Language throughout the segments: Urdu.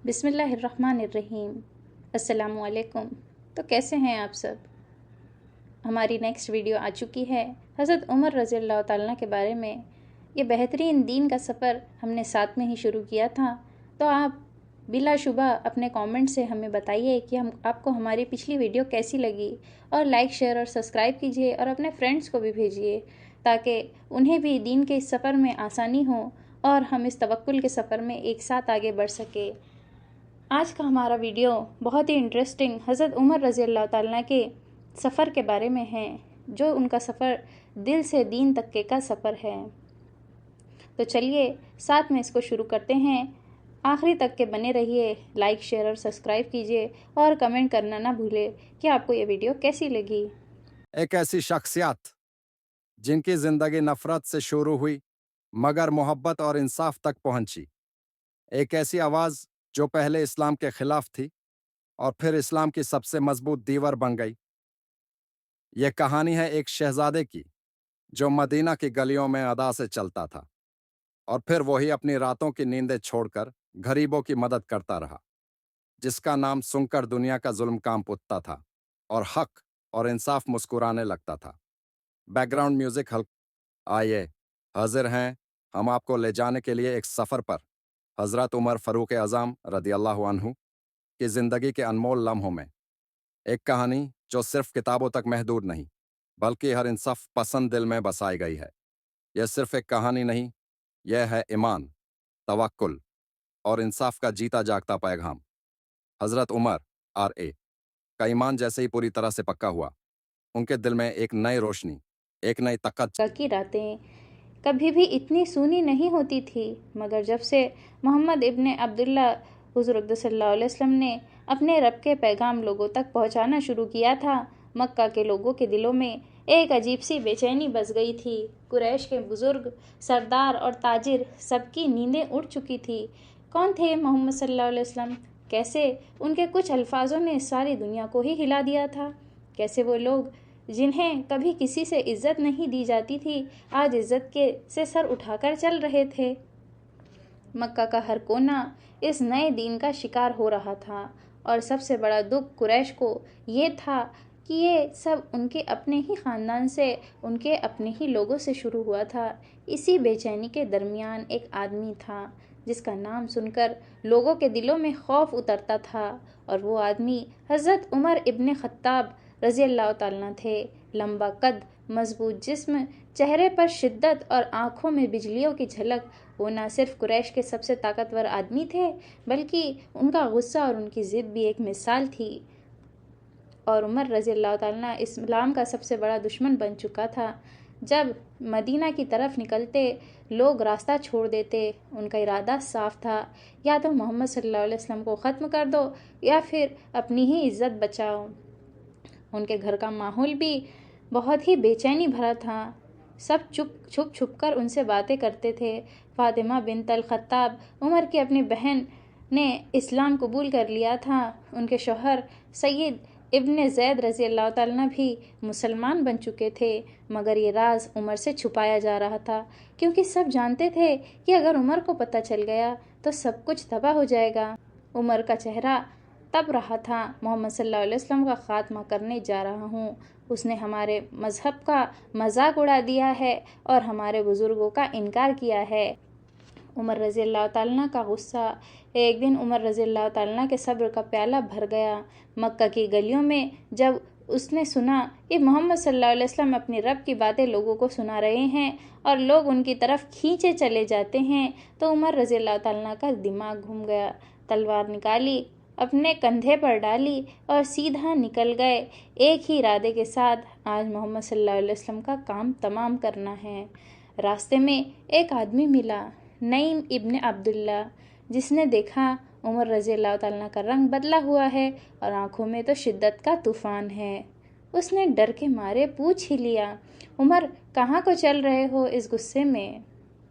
بسم اللہ الرحمن الرحیم۔ السلام علیکم۔ تو کیسے ہیں آپ سب؟ ہماری نیکسٹ ویڈیو آ چکی ہے حضرت عمر رضی اللہ تعالیٰ کے بارے میں۔ یہ بہترین دین کا سفر ہم نے ساتھ میں ہی شروع کیا تھا، تو آپ بلا شبہ اپنے کامنٹ سے ہمیں بتائیے کہ آپ کو ہماری پچھلی ویڈیو کیسی لگی، اور لائک شیئر اور سبسکرائب کیجیے اور اپنے فرینڈس کو بھی بھیجیے تاکہ انہیں بھی دین کے اس سفر میں آسانی ہو اور ہم اس توکل کے سفر میں ایک ساتھ آگے بڑھ سکے۔ آج کا ہمارا ویڈیو بہت ہی انٹرسٹنگ حضرت عمر رضی اللہ تعالیٰ کے سفر کے بارے میں ہے، جو ان کا سفر دل سے دین تک کا سفر ہے۔ تو چلیے ساتھ میں اس کو شروع کرتے ہیں۔ آخری تک کے بنے رہیے، لائک شیئر اور سبسکرائب کیجیے اور کمنٹ کرنا نہ بھولے کہ آپ کو یہ ویڈیو کیسی لگی۔ ایک ایسی شخصیت جن کی زندگی نفرت سے شروع ہوئی مگر محبت اور انصاف تک پہنچی، ایک ایسی آواز جو پہلے اسلام کے خلاف تھی اور پھر اسلام کی سب سے مضبوط دیوار بن گئی۔ یہ کہانی ہے ایک شہزادے کی جو مدینہ کی گلیوں میں ادا سے چلتا تھا، اور پھر وہی اپنی راتوں کی نیندیں چھوڑ کر غریبوں کی مدد کرتا رہا، جس کا نام سن کر دنیا کا ظلم کانپ اٹھتا تھا اور حق اور انصاف مسکرانے لگتا تھا۔ بیک گراؤنڈ میوزک آئیے حاضر ہیں ہم آپ کو لے جانے کے لیے ایک سفر پر حضرت عمر فاروق اعظم رضی اللہ عنہ کی زندگی کے انمول لمحوں میں۔ ایک کہانی جو صرف کتابوں تک محدود نہیں بلکہ ہر انصاف پسند دل میں بسائی گئی ہے۔ یہ صرف ایک کہانی نہیں، یہ ہے ایمان، توکل اور انصاف کا جیتا جاگتا پیغام۔ حضرت عمر کا ایمان جیسے ہی پوری طرح سے پکا ہوا، ان کے دل میں ایک نئی روشنی، ایک نئی طاقت۔ کی راتیں کبھی بھی اتنی سونی نہیں ہوتی تھی، مگر جب سے محمد ابن عبداللہ حضور اقدس صلی اللہ علیہ وسلم نے اپنے رب کے پیغام لوگوں تک پہنچانا شروع کیا تھا، مکہ کے لوگوں کے دلوں میں ایک عجیب سی بے چینی بس گئی تھی۔ قریش کے بزرگ، سردار اور تاجر سب کی نیندیں اڑ چکی تھی۔ کون تھے محمد صلی اللہ علیہ وسلم؟ کیسے ان کے کچھ الفاظوں نے ساری دنیا کو ہی ہلا دیا تھا؟ کیسے وہ لوگ جنہیں کبھی کسی سے عزت نہیں دی جاتی تھی، آج عزت سے سر اٹھا کر چل رہے تھے؟ مکہ کا ہر کونا اس نئے دین کا شکار ہو رہا تھا، اور سب سے بڑا دکھ قریش کو یہ تھا کہ یہ سب ان کے اپنے ہی خاندان سے، ان کے اپنے ہی لوگوں سے شروع ہوا تھا۔ اسی بے چینی کے درمیان ایک آدمی تھا جس کا نام سن کر لوگوں کے دلوں میں خوف اترتا تھا، اور وہ آدمی حضرت عمر ابن خطاب رضی اللہ تعالیٰ تھے۔ لمبا قد، مضبوط جسم، چہرے پر شدت اور آنکھوں میں بجلیوں کی جھلک، وہ نہ صرف قریش کے سب سے طاقتور آدمی تھے بلکہ ان کا غصہ اور ان کی ضد بھی ایک مثال تھی۔ اور عمر رضی اللہ تعالیٰ اسلام کا سب سے بڑا دشمن بن چکا تھا۔ جب مدینہ کی طرف نکلتے لوگ راستہ چھوڑ دیتے، ان کا ارادہ صاف تھا، یا تو محمد صلی اللہ علیہ وسلم کو ختم کر دو یا پھر اپنی ہی عزت بچاؤ۔ ان کے گھر کا ماحول بھی بہت ہی بے چینی بھرا تھا۔ سب چھپ چھپ کر ان سے باتیں کرتے تھے۔ فاطمہ بنت الخطاب، عمر کی اپنی بہن، نے اسلام قبول کر لیا تھا۔ ان کے شوہر سید ابن زید رضی اللہ تعالیٰ بھی مسلمان بن چکے تھے، مگر یہ راز عمر سے چھپایا جا رہا تھا، کیونکہ سب جانتے تھے کہ اگر عمر کو پتہ چل گیا تو سب کچھ تباہ ہو جائے گا۔ عمر کا چہرہ تب رہا تھا، محمد صلی اللہ علیہ وسلم کا خاتمہ کرنے جا رہا ہوں۔ اس نے ہمارے مذہب کا مذاق اڑا دیا ہے اور ہمارے بزرگوں کا انکار کیا ہے۔ عمر رضی اللہ تعالیٰ کا غصہ۔ ایک دن عمر رضی اللہ تعالیٰ کے صبر کا پیالہ بھر گیا۔ مکہ کی گلیوں میں جب اس نے سنا کہ محمد صلی اللہ علیہ وسلم اپنی رب کی باتیں لوگوں کو سنا رہے ہیں اور لوگ ان کی طرف کھینچے چلے جاتے ہیں، تو عمر رضی اللہ تعالیٰ کا دماغ گھوم گیا۔ تلوار نکالی، اپنے کندھے پر ڈالی اور سیدھا نکل گئے، ایک ہی ارادے کے ساتھ، آج محمد صلی اللہ علیہ وسلم کا کام تمام کرنا ہے۔ راستے میں ایک آدمی ملا، نعیم ابن عبداللہ، جس نے دیکھا عمر رضی اللہ تعالیٰ کا رنگ بدلا ہوا ہے اور آنکھوں میں تو شدت کا طوفان ہے۔ اس نے ڈر کے مارے پوچھ ہی لیا، عمر کہاں کو چل رہے ہو اس غصے میں؟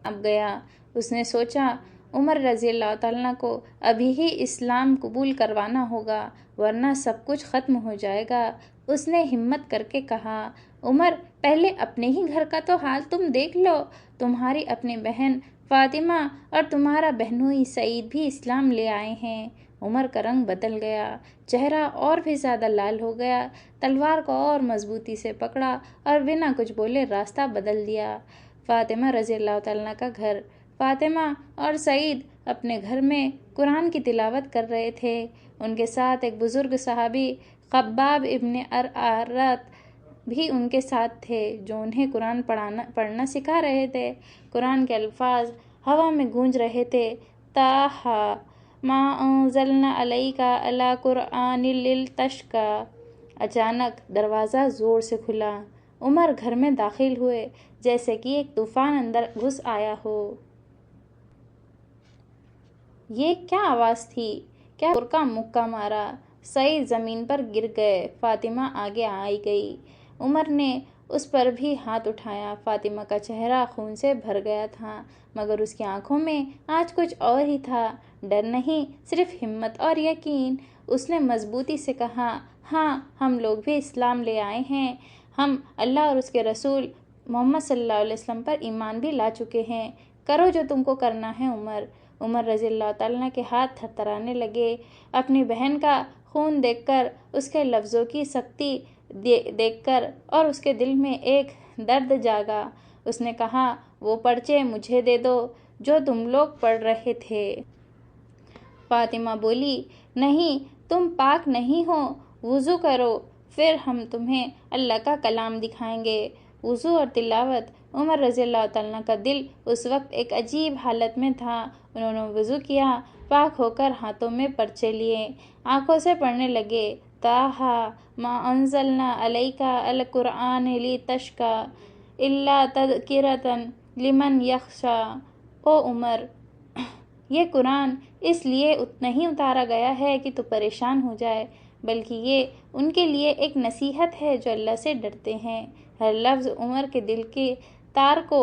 اب گیا۔ اس نے سوچا عمر رضی اللہ تعالیٰ کو ابھی ہی اسلام قبول کروانا ہوگا، ورنہ سب کچھ ختم ہو جائے گا۔ اس نے ہمت کر کے کہا، عمر پہلے اپنے ہی گھر کا تو حال تم دیکھ لو، تمہاری اپنی بہن فاطمہ اور تمہارا بہنوئی سعید بھی اسلام لے آئے ہیں۔ عمر کا رنگ بدل گیا، چہرہ اور بھی زیادہ لال ہو گیا، تلوار کو اور مضبوطی سے پکڑا اور بنا کچھ بولے راستہ بدل دیا۔ فاطمہ رضی اللہ تعالیٰ کا گھر۔ فاطمہ اور سعید اپنے گھر میں قرآن کی تلاوت کر رہے تھے۔ ان کے ساتھ ایک بزرگ صحابی خباب ابن ارارت بھی ان کے ساتھ تھے، جو انہیں قرآن پڑھنا سکھا رہے تھے۔ قرآن کے الفاظ ہوا میں گونج رہے تھے۔ طٰہٰ مَا أَنزَلْنَا عَلَيْكَ الْقُرْآنَ لِتَشْقَىٰ۔ اچانک دروازہ زور سے کھلا۔ عمر گھر میں داخل ہوئے جیسے کہ ایک طوفان اندر گھس آیا ہو۔ یہ کیا آواز تھی؟ کیا زور کا مکہ مارا؟ سعید زمین پر گر گئے۔ فاطمہ آگے آئی گئی۔ عمر نے اس پر بھی ہاتھ اٹھایا۔ فاطمہ کا چہرہ خون سے بھر گیا تھا، مگر اس کی آنکھوں میں آج کچھ اور ہی تھا، ڈر نہیں، صرف ہمت اور یقین۔ اس نے مضبوطی سے کہا، ہاں، ہم لوگ بھی اسلام لے آئے ہیں۔ ہم اللہ اور اس کے رسول محمد صلی اللہ علیہ وسلم پر ایمان بھی لا چکے ہیں۔ کرو جو تم کو کرنا ہے عمر۔ عمر رضی اللہ تعالیٰ کے ہاتھ تھر تھرانے لگے۔ اپنی بہن کا خون دیکھ کر، اس کے لفظوں کی سختی دیکھ کر اور اس کے دل میں ایک درد جاگا۔ اس نے کہا، وہ پرچے مجھے دے دو جو تم لوگ پڑھ رہے تھے۔ فاطمہ بولی، نہیں، تم پاک نہیں ہو، وضو کرو، پھر ہم تمہیں اللہ کا کلام دکھائیں گے۔ وضو اور تلاوت۔ عمر رضی اللہ تعالیٰ کا دل اس وقت ایک عجیب حالت میں تھا۔ انہوں نے وضو کیا، پاک ہو کر ہاتھوں میں پرچے لیے، آنکھوں سے پڑھنے لگے، طٰہٰ مَا أَنزَلْنَا عَلَيْكَ الْقُرْآنَ لِتَشْقَىٰ إِلَّا تَذْكِرَةً لِمَنْ يَخْشَىٰ۔ او عمر، یہ قرآن اس لیے نہیں اتارا گیا ہے کہ تو پریشان ہو جائے، بلکہ یہ ان کے لیے ایک نصیحت ہے جو اللہ سے ڈرتے ہیں۔ ہر لفظ عمر کے دل کے تار کو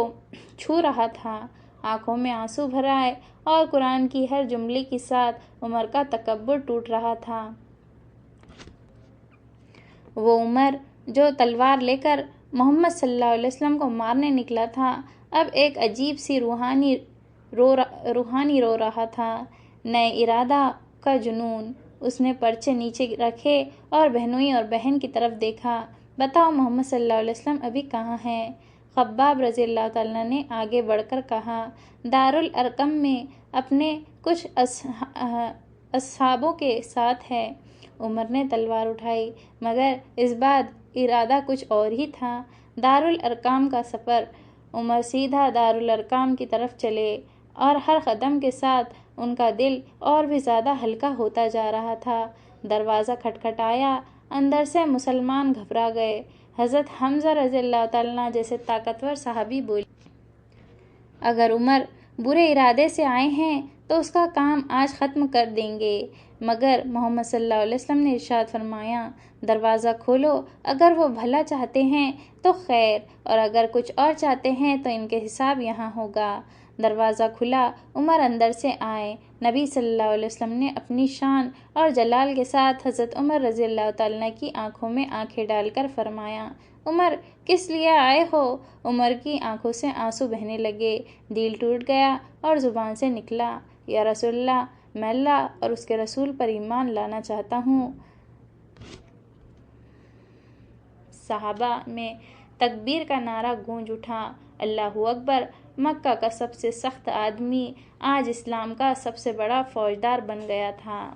چھو رہا تھا۔ آنکھوں میں آنسو بھر آئے اور قرآن کی ہر جملے کے ساتھ عمر کا تکبر ٹوٹ رہا تھا۔ وہ عمر جو تلوار لے کر محمد صلی اللہ علیہ وسلم کو مارنے نکلا تھا، اب ایک عجیب سی روحانی رو رہا تھا، نئے ارادہ کا جنون۔ اس نے پرچے نیچے رکھے اور بہنوئی اور بہن کی طرف دیکھا۔ بتاؤ محمد صلی اللہ علیہ وسلم ابھی کہاں ہیں؟ خباب رضی اللہ تعالیٰ نے آگے بڑھ کر کہا، دارالارقم میں اپنے کچھ اصحابوں کے ساتھ ہے۔ عمر نے تلوار اٹھائی، مگر اس بار ارادہ کچھ اور ہی تھا۔ دارالارقام کا سفر۔ عمر سیدھا دارالارقام کی طرف چلے، اور ہر قدم کے ساتھ ان کا دل اور بھی زیادہ ہلکا ہوتا جا رہا تھا۔ دروازہ کھٹکھٹایا، اندر سے مسلمان گھبرا گئے۔ حضرت حمزہ رضی اللہ تعالیٰ جیسے طاقتور صحابی بولے، اگر عمر برے ارادے سے آئے ہیں تو اس کا کام آج ختم کر دیں گے۔ مگر محمد صلی اللہ علیہ وسلم نے ارشاد فرمایا، دروازہ کھولو، اگر وہ بھلا چاہتے ہیں تو خیر، اور اگر کچھ اور چاہتے ہیں تو ان کے حساب یہاں ہوگا۔ دروازہ کھلا، عمر اندر سے آئے۔ نبی صلی اللہ علیہ وسلم نے اپنی شان اور جلال کے ساتھ حضرت عمر رضی اللہ تعالیٰ کی آنکھوں میں آنکھیں ڈال کر فرمایا، عمر، کس لیے آئے ہو؟ عمر کی آنکھوں سے آنسو بہنے لگے، دل ٹوٹ گیا اور زبان سے نکلا، یا رسول اللہ، میں اللہ اور اس کے رسول پر ایمان لانا چاہتا ہوں۔ صحابہ میں تکبیر کا نعرہ گونج اٹھا، اللہ اکبر۔ مکہ کا سب سے سخت آدمی آج اسلام کا سب سے بڑا فوجدار بن گیا تھا۔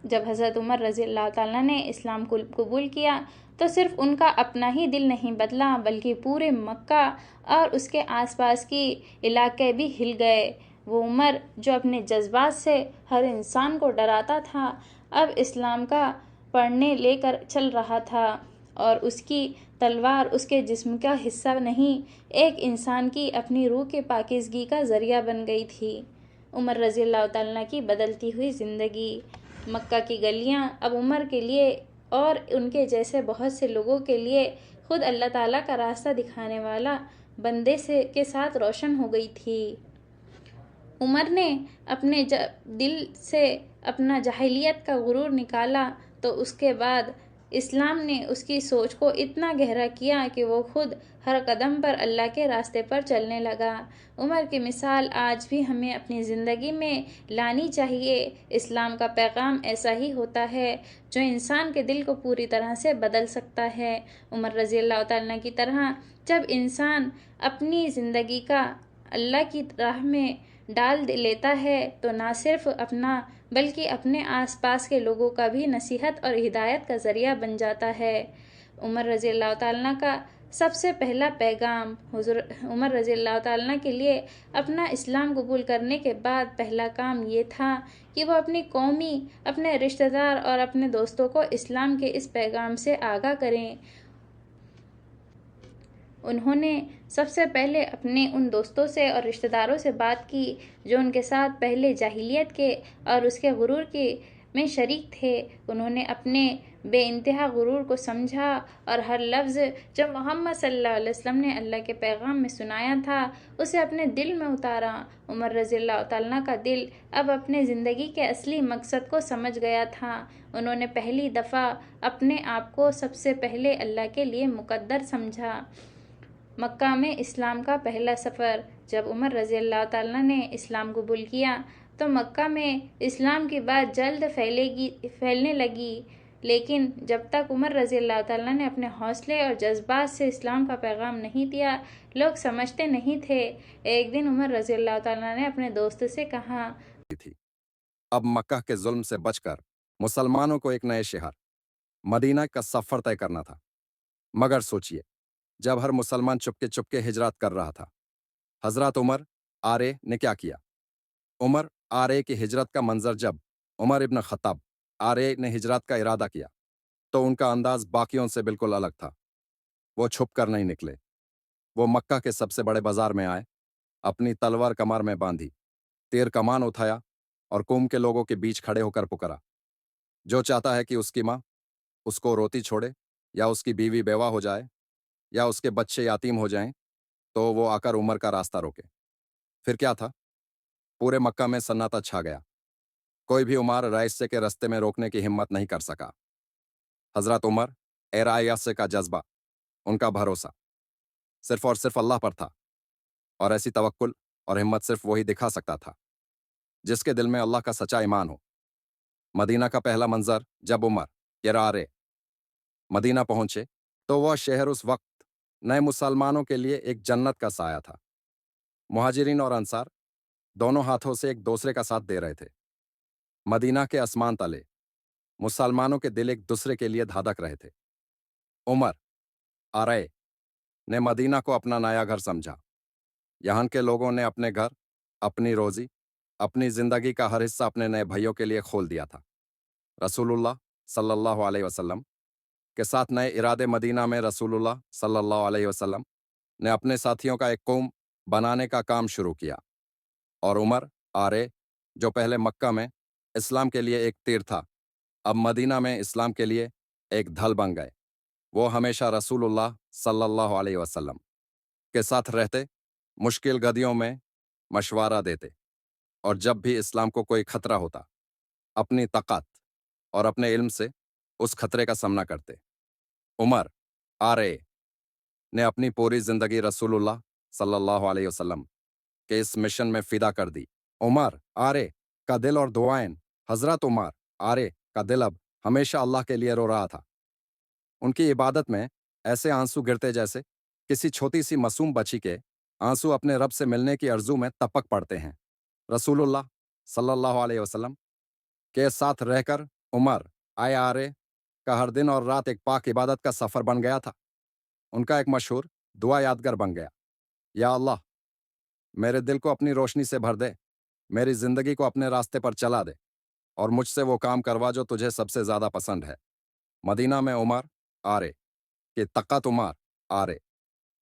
جب حضرت عمر رضی اللہ تعالیٰ نے اسلام کو قبول کیا تو صرف ان کا اپنا ہی دل نہیں بدلا، بلکہ پورے مکہ اور اس کے آس پاس کے علاقے بھی ہل گئے۔ وہ عمر جو اپنے جذبات سے ہر انسان کو ڈراتا تھا، اب اسلام کا پڑھنے لے کر چل رہا تھا، اور اس کی تلوار اس کے جسم کا حصہ نہیں، ایک انسان کی اپنی روح کے پاکیزگی کا ذریعہ بن گئی تھی۔ عمر رضی اللہ تعالیٰ کی بدلتی ہوئی زندگی۔ مکہ کی گلیاں اب عمر کے لیے اور ان کے جیسے بہت سے لوگوں کے لیے خود اللہ تعالیٰ کا راستہ دکھانے والا بندے کے ساتھ روشن ہو گئی تھی۔ عمر نے اپنے دل سے اپنا جاہلیت کا غرور نکالا تو اس کے بعد اسلام نے اس کی سوچ کو اتنا گہرا کیا کہ وہ خود ہر قدم پر اللہ کے راستے پر چلنے لگا۔ عمر کی مثال آج بھی ہمیں اپنی زندگی میں لانی چاہیے۔ اسلام کا پیغام ایسا ہی ہوتا ہے جو انسان کے دل کو پوری طرح سے بدل سکتا ہے۔ عمر رضی اللہ تعالیٰ کی طرح جب انسان اپنی زندگی کا اللہ کی راہ میں ڈال لیتا ہے تو نہ صرف اپنا بلکہ اپنے آس پاس کے لوگوں کا بھی نصیحت اور ہدایت کا ذریعہ بن جاتا ہے۔ عمر رضی اللہ تعالیٰ کا سب سے پہلا پیغام عمر رضی اللہ تعالیٰ کے لیے اپنا اسلام قبول کرنے کے بعد پہلا کام یہ تھا کہ وہ اپنی قومی، اپنے رشتہ دار اور اپنے دوستوں کو اسلام کے اس پیغام سے آگاہ کریں۔ انہوں نے سب سے پہلے اپنے ان دوستوں سے اور رشتہ داروں سے بات کی جو ان کے ساتھ پہلے جاہلیت کے اور اس کے غرور میں شریک تھے۔ انہوں نے اپنے بے انتہا غرور کو سمجھا اور ہر لفظ جو محمد صلی اللہ علیہ وسلم نے اللہ کے پیغام میں سنایا تھا اسے اپنے دل میں اتارا۔ عمر رضی اللہ تعالیٰ کا دل اب اپنے زندگی کے اصلی مقصد کو سمجھ گیا تھا۔ انہوں نے پہلی دفعہ اپنے آپ کو سب سے پہلے اللہ کے لیے مقدر سمجھا۔ مکہ میں اسلام کا پہلا سفر۔ جب عمر رضی اللہ تعالیٰ نے اسلام قبول کیا تو مکہ میں اسلام کی بات جلد پھیلنے لگی، لیکن جب تک عمر رضی اللہ تعالیٰ نے اپنے حوصلے اور جذبات سے اسلام کا پیغام نہیں دیا، لوگ سمجھتے نہیں تھے۔ ایک دن عمر رضی اللہ تعالیٰ نے اپنے دوست سے کہا، تھی اب مکہ کے ظلم سے بچ کر مسلمانوں کو ایک نئے شہر مدینہ کا سفر طے کرنا تھا۔ مگر سوچئے، جب ہر مسلمان چپکے چپکے ہجرت کر رہا تھا، حضرت عمر آرے نے کیا کیا؟ عمر آرے کی ہجرت کا منظر جب عمر ابن خطاب آرے نے ہجرت کا ارادہ کیا تو ان کا انداز باقیوں سے بالکل الگ تھا۔ وہ چھپ کر نہیں نکلے، وہ مکہ کے سب سے بڑے بازار میں آئے، اپنی تلوار کمر میں باندھی، تیر کمان اٹھایا اور قوم کے لوگوں کے بیچ کھڑے ہو کر پکارا، جو چاہتا ہے کہ اس کی ماں اس کو روتی چھوڑے یا اس کی بیوی بیوہ ہو جائے یا اس کے بچے یتیم ہو جائیں تو وہ آ کر عمر کا راستہ روکے۔ پھر کیا تھا؟ پورے مکہ میں سناٹا چھا گیا۔ کوئی بھی عمر رئیسے کے راستے میں روکنے کی ہمت نہیں کر سکا۔ حضرت عمر رئیسے کا جذبہ، ان کا بھروسہ صرف اور صرف اللہ پر تھا، اور ایسی توکل اور ہمت صرف وہی دکھا سکتا تھا جس کے دل میں اللہ کا سچا ایمان ہو۔ مدینہ کا پہلا منظر جب عمر آرے مدینہ پہنچے تو وہ شہر اس وقت نئے مسلمانوں کے لیے ایک جنت کا سایہ تھا۔ مہاجرین اور انصار دونوں ہاتھوں سے ایک دوسرے کا ساتھ دے رہے تھے۔ مدینہ کے آسمان تلے مسلمانوں کے دل ایک دوسرے کے لیے دھڑک رہے تھے۔ عمر آرے نے مدینہ کو اپنا نیا گھر سمجھا۔ یہاں کے لوگوں نے اپنے گھر، اپنی روزی، اپنی زندگی کا ہر حصہ اپنے نئے بھائیوں کے لیے کھول دیا تھا۔ رسول اللہ صلی اللہ علیہ وسلم کے ساتھ نئے ارادے مدینہ میں رسول اللہ صلی اللہ علیہ وسلم نے اپنے ساتھیوں کا ایک قوم بنانے کا کام شروع کیا، اور عمر آرے جو پہلے مکہ میں اسلام کے لیے ایک تیر تھا، اب مدینہ میں اسلام کے لیے ایک ڈھال بن گئے۔ وہ ہمیشہ رسول اللہ صلی اللہ علیہ وسلم کے ساتھ رہتے، مشکل گھڑیوں میں مشورہ دیتے، اور جب بھی اسلام کو کوئی خطرہ ہوتا، اپنی طاقت اور اپنے علم سے اس خطرے کا سامنا کرتے۔ عمر آرے نے اپنی پوری زندگی رسول اللہ صلی اللہ علیہ وسلم کے اس مشن میں فدا کر دی۔ عمر آرے کا دل اور دعائیں، حضرت عمر آرے کا دل اب ہمیشہ اللہ کے لیے رو رہا تھا۔ ان کی عبادت میں ایسے آنسو گرتے جیسے کسی چھوٹی سی معصوم بچی کے آنسو اپنے رب سے ملنے کی آرزو میں ٹپک پڑتے ہیں۔ رسول اللہ صلی اللہ علیہ وسلم کے ساتھ رہ کر عمر آرے کا ہر دن اور رات ایک پاک عبادت کا سفر بن گیا تھا۔ ان کا ایک مشہور دعا یادگار بن گیا، یا اللہ میرے دل کو اپنی روشنی سے بھر دے، میری زندگی کو اپنے راستے پر چلا دے، اور مجھ سے وہ کام کروا جو تجھے سب سے زیادہ پسند ہے۔ مدینہ میں عمر آرے کی طاقت، عمر آرے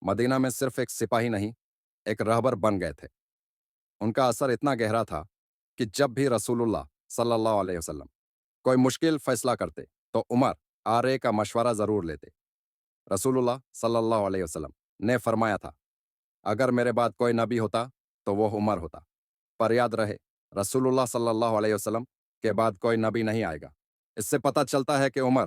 مدینہ میں صرف ایک سپاہی نہیں، ایک رہبر بن گئے تھے۔ ان کا اثر اتنا گہرا تھا کہ جب بھی رسول اللہ صلی اللہ علیہ وسلم کوئی مشکل فیصلہ کرتے تو عمر آرے کا مشورہ ضرور لیتے۔ رسول اللہ صلی اللہ علیہ وسلم نے فرمایا تھا، اگر میرے بعد کوئی نبی ہوتا تو وہ عمر ہوتا، پر یاد رہے رسول اللہ صلی اللہ علیہ وسلم کے بعد کوئی نبی نہیں آئے گا۔ اس سے پتہ چلتا ہے کہ عمر